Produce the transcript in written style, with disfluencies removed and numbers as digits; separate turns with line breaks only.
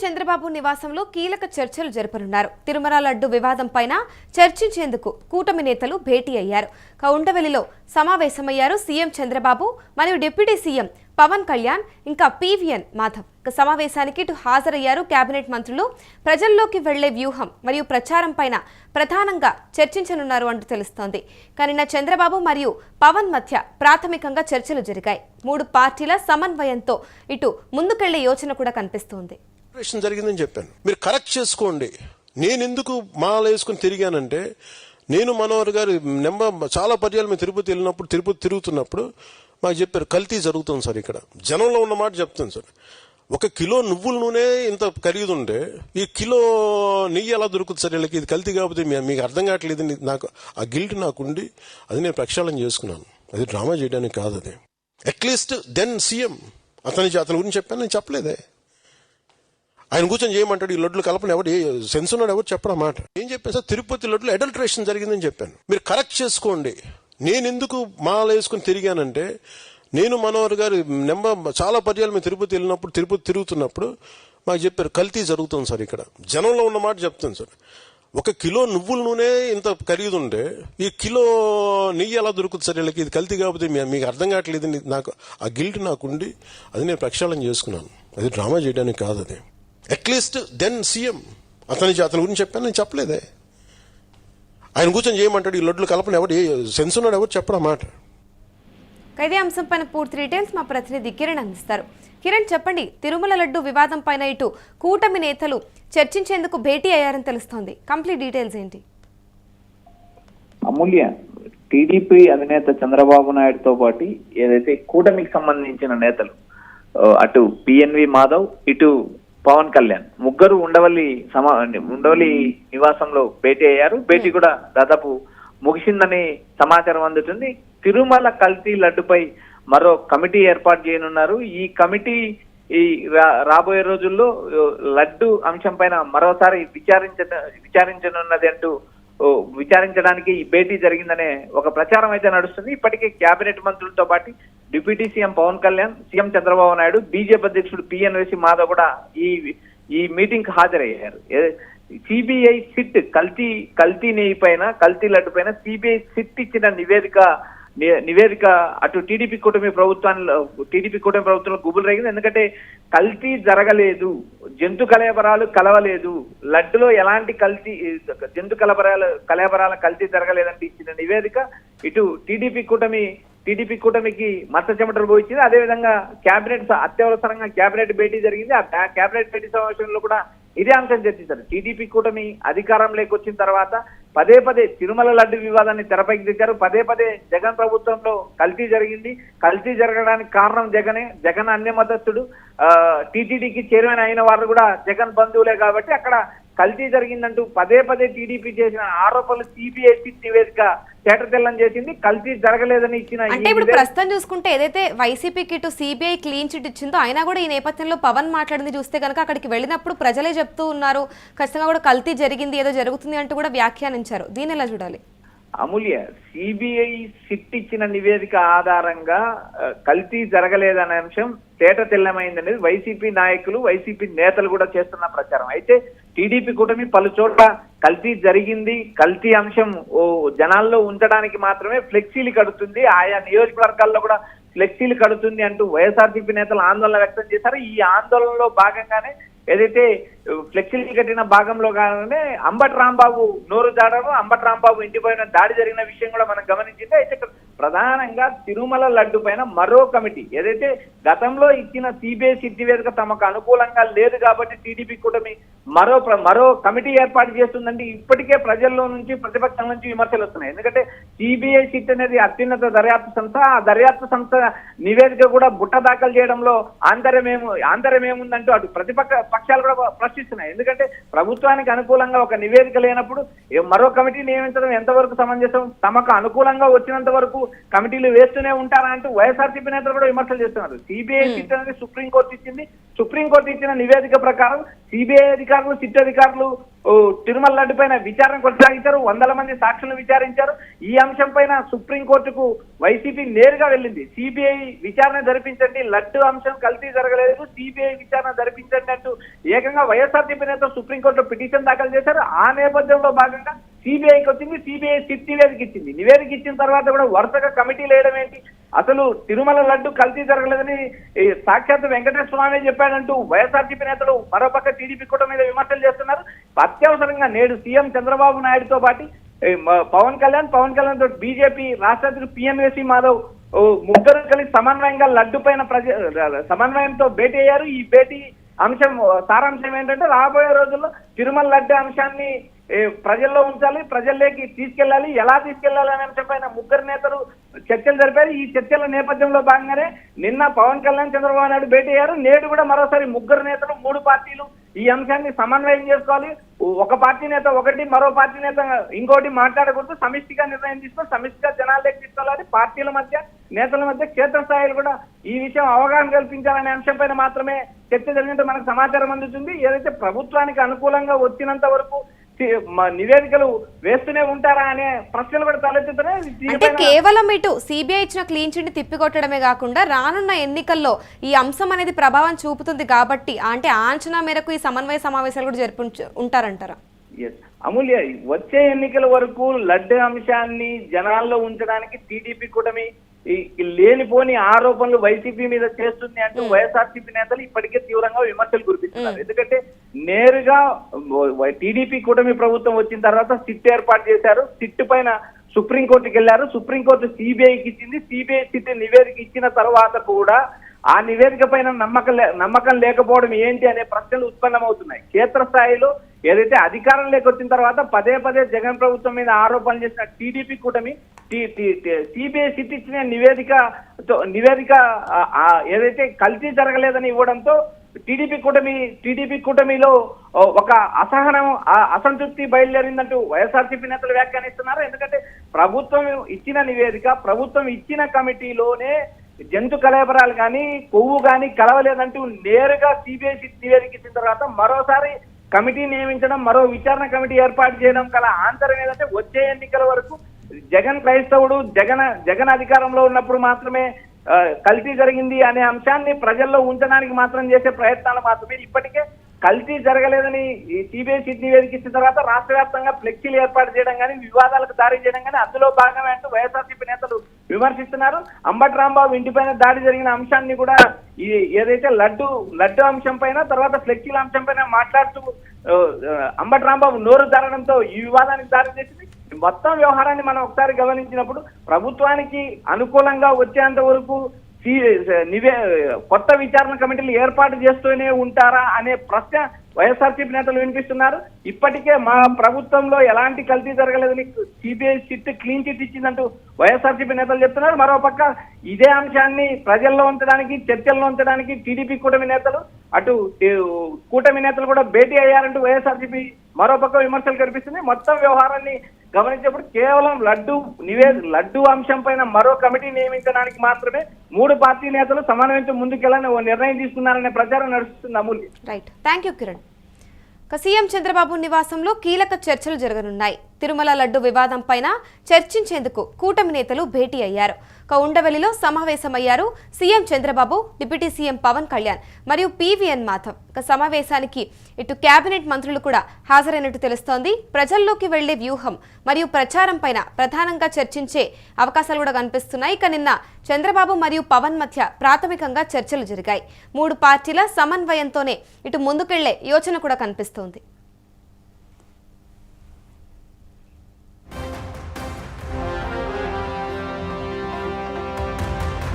చంద్రబాబు నివాసంలో కీలక చర్చలు జరపనున్నారు. తిరుమల లడ్డు వివాదంపైన చర్చించేందుకు కూటమి నేతలు భేటీ అయ్యారు. ఉండవల్లిలో సమావేశమయ్యారు సీఎం చంద్రబాబు మరియు డిప్యూటీ సీఎం పవన్ కళ్యాణ్ ఇంకా పీవీఎన్ మాధవ్. సమావేశానికి హాజరయ్యారు కేబినెట్ మంత్రులు. ప్రజల్లోకి వెళ్లే వ్యూహం మరియు ప్రచారం పైన ప్రధానంగా చర్చించనున్నారు అంటూ తెలుస్తోంది. కానీ చంద్రబాబు మరియు పవన్ మధ్య ప్రాథమికంగా చర్చలు జరిగాయి. మూడు పార్టీల సమన్వయంతో ఇటు ముందుకెళ్లే యోచన కూడా కనిపిస్తోంది.
జరిగిందని చెప్పాను, మీరు కరెక్ట్ చేసుకోండి. నేను ఎందుకు మాల వేసుకుని తిరిగానంటే, నేను మనోహర్ గారు చాలా పర్యాలు మేము తిరుపతి వెళ్ళినప్పుడు, తిరుపతి తిరుగుతున్నప్పుడు మాకు చెప్పారు కల్తీ జరుగుతుంది సార్. ఇక్కడ జనంలో ఉన్న మాట చెప్తాను సార్. 1 కిలో నువ్వుల నూనె ఇంత ఖరీదుంటే ఈ కిలో నెయ్యి ఎలా దొరుకుతుంది సార్ వీళ్ళకి? ఇది కల్తీ కాకపోతే మీకు అర్థం కావట్లేదు. నాకు ఆ గిల్ట్ నాకుండి అది నేను ప్రక్షాళన చేసుకున్నాను. అది డ్రామా చేయడానికి కాదు. అది అట్లీస్ట్ దెన్ సీఎం అతని గురించి చెప్పాను, నేను చెప్పలేదే. ఆయన కూర్చొని చేయమంటాడు ఈ లడ్లు కలపని, ఎవరు సెన్స్ ఉన్నాడు ఎవరు చెప్పడం మాట. ఏం చెప్పాను సార్, తిరుపతి లడ్లు అడల్ట్రేషన్ జరిగిందని చెప్పాను, మీరు కరెక్ట్ చేసుకోండి. నేను ఎందుకు మాల వేసుకుని తిరిగానంటే, నేను మనోహర్ గారు చాలా పర్యాలు మేము తిరుపతి వెళ్ళినప్పుడు, తిరుపతి తిరుగుతున్నప్పుడు మాకు చెప్పారు కల్తీ జరుగుతుంది సార్. ఇక్కడ జనంలో ఉన్న మాట చెప్తాను సార్. 1 కిలో నువ్వుల నూనె ఇంత ఖరీదుంటే ఈ కిలో నెయ్యి ఎలా దొరుకుతుంది సార్ వీళ్ళకి? ఇది కల్తీ కాకపోతే మీకు అర్థం కావట్లేదు. నాకు ఆ గిల్ట్ నాకుండి అది నేను ప్రక్షాళన చేసుకున్నాను. అది డ్రామా చేయడానికి కాదు. అది అట్లీస్ట్ దెన్ సీఎం అతని గురించి చెప్పాను, నేను చెప్పలేదే. ఆయన కూర్చొని చేయమంటాడు ఈ లడ్లు కలపని, ఎవరు సెన్స్ ఉన్నాడు ఎవరు చెప్పడం మాట.
ఇదే అంశంపైన పూర్తి డీటెయిల్స్ మా ప్రతినిధి కిరణ్ అందిస్తారు. కిరణ్, చెప్పండి, తిరుమల లడ్డు వివాదం పైన ఇటు కూటమి నేతలు చర్చించేందుకు భేటీ అయ్యారని తెలుస్తోంది. కంప్లీట్ డీటెయిల్స్ ఏంటి?
అమూల్య, టీడీపీ అధినేత చంద్రబాబు నాయుడుతో పాటు ఏదైతే కూటమికి సంబంధించిన నేతలు అటు పిఎన్వి మాధవ్, ఇటు పవన్ కళ్యాణ్ ముగ్గురు ఉండవల్లి నివాసంలో భేటీ అయ్యారు. భేటీ కూడా దాదాపు ముగిసిందని సమాచారం అందుతుంది. తిరుమల కల్తీ లడ్డుపై మరో కమిటీ ఏర్పాటు చేయనున్నారు. ఈ కమిటీ రాబోయే రోజుల్లో లడ్డు అంశం పైన మరోసారి విచారించనున్నది అంటూ విచారించడానికి ఈ భేటీ జరిగిందనే ఒక ప్రచారం అయితే నడుస్తుంది. ఇప్పటికే కేబినెట్ మంత్రులతో పాటు deputy CM Pawan Kalyan, CM Chandrababu Naidu, BJP అధ్యక్షుడు పిఎన్వి మాధవ్ కూడా ఈ మీటింగ్ కు హాజరయ్యారు. సిబిఐ సిట్ కల్తీ నెయ్యి పైన, కల్తీ లడ్డు పైన సిబిఐ సిట్ ఇచ్చిన నివేదిక అటు టీడీపీ కూటమి ప్రభుత్వంలో గుబులు రేగింది. ఎందుకంటే కల్తీ జరగలేదు, జంతు కలయబరాలు కలవలేదు, లడ్డులో ఎలాంటి జంతు కలయబరాల కల్తీ జరగలేదంటే ఇచ్చిన నివేదిక ఇటు టీడీపీ కూటమికి మచ్చ చెమటలు పోయించింది. అదేవిధంగా అత్యవసరంగా కేబినెట్ భేటీ జరిగింది. ఆ కేబినెట్ భేటీ సమావేశంలో కూడా ఇదే అంశం చర్చించారు. టీడీపీ కూటమి అధికారంలోకి వచ్చిన తర్వాత పదే తిరుమల లడ్డు వివాదాన్ని తెరపైకి తెచ్చారు. పదే జగన్ ప్రభుత్వంలో కల్తీ జరిగింది. కల్తీ జరగడానికి కారణం జగన్ అన్య మతస్థుడు. టీటీడీకి చైర్మన్ అయిన వారు కూడా జగన్ బంధువులే కాబట్టి అక్కడ కల్తీ జరిగిందంటూ పదే టీడీపీ చేసిన ఆరోపణలు సిబిఐ నివేదిక చేటతెల్లం చేసింది. కల్తీ జరగలేదని ఇచ్చిన
అంటే ఇప్పుడు ప్రస్తుతం చూసుకుంటే ఏదైతే వైసీపీకి ఇటు సిబిఐ క్లీన్ చిట్ ఇచ్చిందో అయినా కూడా ఈ నేపథ్యంలో పవన్ మాట్లాడింది చూస్తే కనుక అక్కడికి వెళ్ళినప్పుడు ప్రజలే చెప్తూ ఉన్నారు ఖచ్చితంగా కూడా కల్తీ జరిగింది, ఏదో జరుగుతుంది అంటూ కూడా వ్యాఖ్యానించారు. దీన్ని ఎలా చూడాలి?
అమూల్య, సిబిఐ సిట్ ఇచ్చిన నివేదిక ఆధారంగా కల్తీ జరగలేదనే అంశం తేటతెల్లమైందనేది వైసీపీ నాయకులు, వైసీపీ నేతలు కూడా చేస్తున్న ప్రచారం. అయితే టీడీపీ కూటమి పలు చోట్ల కల్తీ జరిగింది, కల్తీ అంశం జనాల్లో ఉంచడానికి మాత్రమే ఫ్లెక్సీలు కడుతుంది, ఆయా నియోజకవర్గాల్లో కూడా ఫ్లెక్సీలు కడుతుంది అంటూ వైఎస్ఆర్సీపీ నేతలు ఆందోళన వ్యక్తం చేశారు. ఈ ఆందోళనలో భాగంగానే ఏదైతే ఫ్లెక్సీలు కట్టిన భాగంలో కానీ అంబటి రాంబాబు నోరు జాడరు, అంబటి రాంబాబు ఇంటి పైన దాడి జరిగిన విషయం కూడా మనం గమనించింది. అయితే ప్రధానంగా తిరుమల లడ్డు పైన మరో కమిటీ ఏదైతే గతంలో ఇచ్చిన సిబిఐ సిట్ నివేదిక తమకు అనుకూలంగా లేదు కాబట్టి టీడీపీ కూటమి మరో కమిటీ ఏర్పాటు చేస్తుందంటే ఇప్పటికే ప్రజల్లో నుంచి, ప్రతిపక్షం నుంచి విమర్శలు వస్తున్నాయి. ఎందుకంటే సిబిఐ సిట్ అనేది అత్యున్నత దర్యాప్తు సంస్థ. ఆ దర్యాప్తు సంస్థ నివేదిక కూడా బుట్ట దాఖలు చేయడంలో ఆంతర్యమేముందంటూ అటు పక్షాలు కూడా ప్రశ్నిస్తున్నాయి. ఎందుకంటే ప్రభుత్వానికి అనుకూలంగా ఒక నివేదిక లేనప్పుడు మరో కమిటీ నియమించడం ఎంతవరకు సమంజసం? తమకు అనుకూలంగా వచ్చినంత వరకు కమిటీలు వేస్తూనే ఉంటారా అంటూ వైఎస్ఆర్సీపీ నేతలు కూడా విమర్శలు చేస్తున్నారు. సిబిఐ సిట్ అనేది సుప్రీంకోర్టు ఇచ్చింది. సుప్రీంకోర్టు ఇచ్చిన నివేదిక ప్రకారం సిబిఐ అధికారులు, సిట్ అధికారులు తిరుమల లడ్డు పైన విచారణ కొనసాగించారు. వందల మంది సాక్షులను విచారించారు. ఈ అంశం పైన సుప్రీంకోర్టుకు వైసీపీ నేరుగా వెళ్ళింది. సిబిఐ విచారణ జరిపించండి, లడ్డు అంశం కల్తీ జరగలేదు, సిబిఐ విచారణ జరిపించండి అంటూ ఏకంగా వైఎస్ఆర్సీపీ నేత సుప్రీంకోర్టులో పిటిషన్ దాఖలు చేశారు. ఆ నేపథ్యంలో భాగంగా సిబిఐకి వచ్చింది. సిబిఐ సిట్ నివేదిక ఇచ్చింది. నివేదిక ఇచ్చిన తర్వాత కూడా వరుసగా కమిటీలు వేయడం ఏంటి, అసలు తిరుమల లడ్డు కల్తీ జరగలేదని సాక్షాత్ వెంకటేశ్వర స్వామి చెప్పాడంటూ వైఎస్ఆర్సీపీ నేతలు మరోపక్క టీడీపీ కూటమి మీద విమర్శలు చేస్తున్నారు. అత్యవసరంగా నేడు సీఎం చంద్రబాబు నాయుడుతో పాటు పవన్ కళ్యాణ్ తో బీజేపీ రాష్ట్ర అధ్యక్షుడు పిఎన్వి మాధవ్ ముగ్గురు కలిసి సమన్వయంగా లడ్డు పైన సమన్వయంతో భేటీ అయ్యారు. ఈ భేటీ అంశం సారాంశం ఏంటంటే రాబోయే రోజుల్లో తిరుమల లడ్డు అంశాన్ని ప్రజల్లో ఉంచాలి, ప్రజల్లోకి తీసుకెళ్లాలి, ఎలా తీసుకెళ్లాలి అనే అంశంపైన ముగ్గురు నేతలు చర్చలు జరిపారు. ఈ చర్చల నేపథ్యంలో భాగంగానే నిన్న పవన్ కళ్యాణ్ చంద్రబాబు నాయుడు భేటీ అయ్యారు. నేడు కూడా మరోసారి ముగ్గురు నేతలు 3 పార్టీలు ఈ అంశాన్ని సమన్వయం చేసుకోవాలి. ఒక పార్టీ నేత ఒకటి, మరో పార్టీ నేత ఇంకోటి మాట్లాడకూడదు. సమిష్టిగా నిర్ణయం తీసుకొని సమిష్టిగా జనాల్లోకి తీసుకెళ్లాలి. పార్టీల మధ్య, నేతల మధ్య క్షేత్రస్థాయిలో కూడా ఈ విషయం అవగాహన కల్పించాలనే అంశంపైన మాత్రమే చర్చ జరిగినట్టు మనకు సమాచారం అందుతుంది. ఏదైతే ప్రభుత్వానికి అనుకూలంగా వచ్చినంత వరకు నివేదికలు వేస్తూనే ఉంటారా అనే ప్రశ్నలు కూడా తలెత్తుతున్నాయి.
అంటే కేవలం ఇటు సిబిఐ ఇచ్చిన క్లీన్ చిట్ తిప్పికొట్టడమే కాకుండా రానున్న ఎన్నికల్లో ఈ అంశం అనేది ప్రభావం చూపుతుంది కాబట్టి అంటే అంచనా మేరకు ఈ సమన్వయ సమావేశాలు కూడా ఉంటారంటారా?
అమూల్య, వచ్చే ఎన్నికల వరకు లడ్డు అంశాన్ని జనాల్లో ఉంచడానికి టీడీపీ కూటమి లేనిపోని ఆరోపణలు వైసీపీ మీద చేస్తుంది అంటూ వైఎస్ఆర్సీపీ నేతలు ఇప్పటికే తీవ్రంగా విమర్శలు కురిపిస్తున్నారు. ఎందుకంటే నేరుగా టీడీపీ కూటమి ప్రభుత్వం వచ్చిన తర్వాత సిట్ ఏర్పాటు చేశారు. సిట్ పైన సుప్రీంకోర్టుకి వెళ్లారు. సుప్రీంకోర్టు సిబిఐకి ఇచ్చింది. సిబిఐ సిట్ నివేదిక ఇచ్చిన తర్వాత కూడా ఆ నివేదిక పైన నమ్మకం లేకపోవడం ఏంటి అనే ప్రశ్నలు ఉత్పన్నమవుతున్నాయి. క్షేత్రస్థాయిలో ఏదైతే అధికారంలోకి వచ్చిన తర్వాత పదే జగన్ ప్రభుత్వం మీద ఆరోపణలు చేసిన టీడీపీ కూటమి సిబిఐ సిట్ ఇచ్చిన నివేదిక ఏదైతే కల్తీ జరగలేదని ఇవ్వడంతో టీడీపీ కూటమిలో ఒక అసంతృప్తి బయలుదేరిందంటూ వైఎస్ఆర్సీపీ నేతలు వ్యాఖ్యానిస్తున్నారు. ఎందుకంటే ప్రభుత్వం ఇచ్చిన నివేదిక, ప్రభుత్వం ఇచ్చిన కమిటీలోనే జంతు కలబరాలు కానీ కొవ్వు కానీ కలవలేదంటూ నేరుగా సిబిఐ సిట్ నివేదిక ఇచ్చిన తర్వాత మరోసారి కమిటీ నియమించడం, మరో విచారణ కమిటీ ఏర్పాటు చేయడం గల ఆంతరం ఏదంటే వచ్చే ఎన్నికల వరకు జగన్ క్రైస్తవుడు, జగన్ అధికారంలో ఉన్నప్పుడు మాత్రమే కల్తీ జరిగింది అనే అంశాన్ని ప్రజల్లో ఉంచడానికి మాత్రం చేసే ప్రయత్నాలు మాత్రమే. ఇప్పటికే కల్తీ జరగలేదని ఈ సిబిఐ సిట్ నివేదిక ఇచ్చిన తర్వాత రాష్ట్ర వ్యాప్తంగా ఫ్లెక్సీలు ఏర్పాటు చేయడం కానీ, వివాదాలకు దారి చేయడం కానీ అందులో భాగమే అంటూ వైఎస్ఆర్సీపీ నేతలు విమర్శిస్తున్నారు. అంబటి రాంబాబు ఇంటిపైన దాడి జరిగిన అంశాన్ని కూడా ఏదైతే లడ్డు అంశం పైన, తర్వాత ఫ్లెక్సీల అంశం పైన మాట్లాడుతూ అంబటి రాంబాబు నోరు జారడంతో ఈ వివాదానికి దారి చేసింది. మొత్తం వ్యవహారాన్ని మనం ఒకసారి గమనించినప్పుడు ప్రభుత్వానికి అనుకూలంగా వచ్చేంత వరకు కొత్త విచారణ కమిటీలు ఏర్పాటు చేస్తూనే ఉంటారా అనే ప్రశ్న వైఎస్ఆర్సీపీ నేతలు వినిపిస్తున్నారు. ఇప్పటికే మా ప్రభుత్వంలో ఎలాంటి కల్తీ జరగలేదని సిబిఐ సిట్ క్లీన్ చిట్ ఇచ్చిందంటూ వైఎస్ఆర్సీపీ నేతలు చెప్తున్నారు. మరోపక్క ఇదే అంశాన్ని ప్రజల్లో ఉంచడానికి, చర్చల్లో ఉంచడానికి టీడీపీ కూటమి నేతలు, అటు కూటమి నేతలు కూడా భేటీ అయ్యారంటూ వైఎస్ఆర్సీపీ మరోపక్క విమర్శలు కనిపిస్తుంది. మొత్తం వ్యవహారాన్ని గమనించేప్పుడు కేవలం లడ్డు అంశం పైన మరో కమిటీ నియమించడానికి మాత్రమే 3 పార్టీ నేతలు సమన్వయంతో ముందుకెళ్లాలని ఓ నిర్ణయం తీసుకున్నారనే ప్రచారం నడుస్తుంది. Amulya.
Right, thank you Kiran. CM Chandrababu నివాసంలో కీలక చర్చలు జరగనున్నాయి. తిరుమల లడ్డు వివాదం పైన చర్చించేందుకు కూటమి నేతలు భేటీ అయ్యారు. ఉండవల్లిలో సమావేశమయ్యారు CM Chandrababu, deputy CM Pawan Kalyan మరియు పివిఎన్ మాధవ్. సమావేశానికి ఇటు కేబినెట్ మంత్రులు కూడా హాజరైనట్టు తెలుస్తోంది. ప్రజల్లోకి వెళ్లే వ్యూహం మరియు ప్రచారం పైన ప్రధానంగా చర్చించే అవకాశాలు కూడా కనిపిస్తున్నాయి. ఇక నిన్న చంద్రబాబు మరియు పవన్ మధ్య ప్రాథమికంగా చర్చలు జరిగాయి. 3 పార్టీల సమన్వయంతోనే ఇటు ముందుకెళ్లే యోచన కూడా కనిపిస్తోంది.